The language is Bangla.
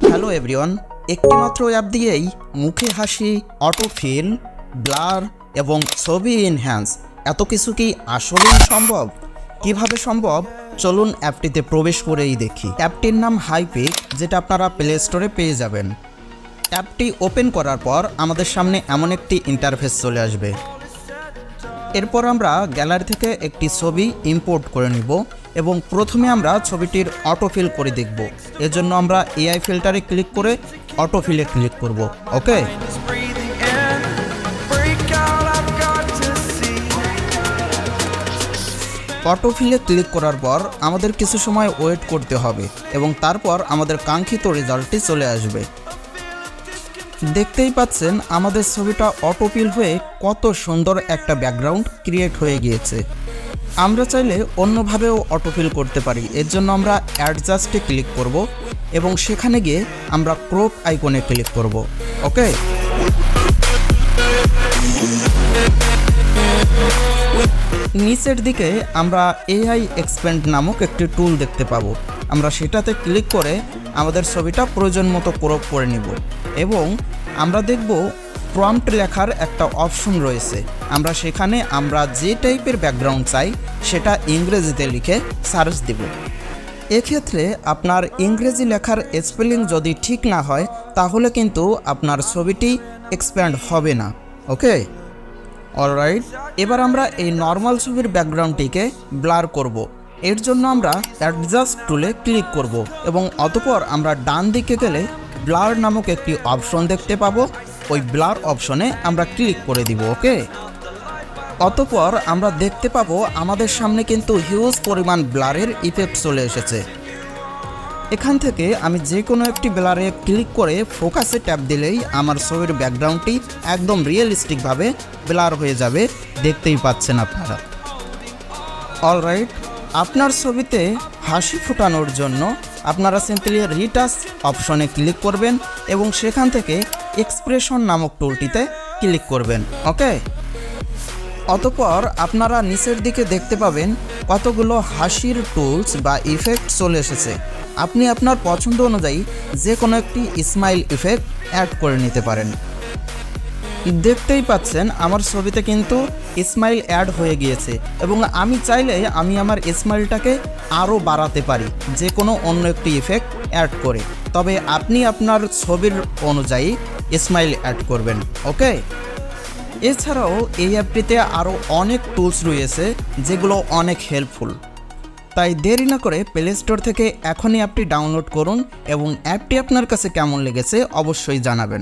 হ্যালো এভরিওয়ান, একটিমাত্র অ্যাপ দিয়েই মুখে হাসি, অটোফিল, ব্লার এবং ছবি এনহ্যান্স এত কিছু কি আসলেই সম্ভব? কিভাবে সম্ভব? চলুন অ্যাপটিতে প্রবেশ করেই দেখি। অ্যাপটির নাম হাইপিক, যেটা আপনারা প্লে স্টোরে পেয়ে যাবেন। অ্যাপটি ওপেন করার পর আমাদের সামনে এমন একটি ইন্টারফেস চলে আসবে। এরপর আমরা গ্যালারি থেকে একটি ছবি ইম্পোর্ট করে নিব এবং প্রথমে আমরা ছবিটির অটোফিল করে দেখব। এজন্য আমরা এআই ফিল্টারে ক্লিক করে অটোফিলে ক্লিক করব। ওকে, অটোফিলে ক্লিক করার পর আমাদের কিছু সময় ওয়েট করতে হবে এবং তারপর আমাদের কাঙ্ক্ষিত রেজাল্টটি চলে আসবে। দেখতেই পাচ্ছেন আমাদের ছবিটা অটোফিল হয়ে কত সুন্দর একটা ব্যাকগ্রাউন্ড ক্রিয়েট হয়ে গিয়েছে। আমরা চাইলে অন্যভাবেও অটোফিল করতে পারি। এর জন্য আমরা অ্যাডজাস্টে ক্লিক করব এবং সেখানে গিয়ে আমরা ক্রপ আইকনে ক্লিক করব। ওকে, নিচের দিকে আমরা এআই এক্সপ্যান্ড নামক একটি টুল দেখতে পাবো। আমরা সেটাতে ক্লিক করে আমাদের ছবিটা প্রয়োজন মতো ক্রপ করে নিব এবং আমরা দেখব প্রম্পট লেখার একটা অপশন রয়েছে। আমরা সেখানে আমরা যে টাইপের ব্যাকগ্রাউন্ড চাই সেটা ইংরেজিতে লিখে সার্চ দেব। এক্ষেত্রে আপনার ইংরেজি লেখার স্পেলিং যদি ঠিক না হয় তাহলে কিন্তু আপনার ছবিটি এক্সপ্যান্ড হবে না। ওকে, অলরাইট, এবার আমরা এই নর্মাল ছবির ব্যাকগ্রাউন্ডটিকে ব্লার করব। এর জন্য আমরা অ্যাডজাস্ট টুলে ক্লিক করব এবং অতঃপর আমরা ডান দিকে গেলে ব্লার নামক একটি অপশন দেখতে পাবো। ওই ব্লার অপশনে আমরা ক্লিক করে দিব। ওকে, অতঃপর আমরা দেখতে পাবো আমাদের সামনে কিন্তু হিউজ পরিমাণ ব্লারের ইফেক্ট চলে এসেছে। এখান থেকে আমি যে কোনো একটি ব্লারে ক্লিক করে ফোকাসে ট্যাপ দিলেই আমার ছবির ব্যাকগ্রাউন্ডটি একদম রিয়েলিস্টিকভাবে ব্লার হয়ে যাবে। দেখতেই পাচ্ছেন আপনারা। অলরাইট, আপনার ছবিতে হাসি ফোটানোর জন্য আপনারা সিম্পলি রিটাচ অপশনে ক্লিক করবেন এবং সেখান থেকে এক্সপ্রেশন নামক টুলটিতে ক্লিক করবেন। ওকে, অতঃপর আপনারা নিচের দিকে দেখতে পাবেন কতগুলো হাসির টুলস বা ইফেক্ট চলে এসেছে। আপনি আপনার পছন্দ অনুযায়ী যে কোনো একটি স্মাইল ইফেক্ট অ্যাড করে নিতে পারেন। দেখতেই পাচ্ছেন আমার ছবিতে কিন্তু স্মাইল অ্যাড হয়ে গিয়েছে এবং আমি চাইলে আমি আমার স্মাইলটাকে আরও বাড়াতে পারি যে কোনো অন্য একটি ইফেক্ট অ্যাড করে। তবে আপনি আপনার ছবির অনুযায়ী স্মাইল অ্যাড করবেন। ওকে, এছাড়াও এই অ্যাপটিতে আরও অনেক টুলস রয়েছে যেগুলো অনেক হেল্পফুল। তাই দেরি না করে প্লে স্টোর থেকে এখনই অ্যাপটি ডাউনলোড করুন এবং অ্যাপটি আপনার কাছে কেমন লেগেছে অবশ্যই জানাবেন।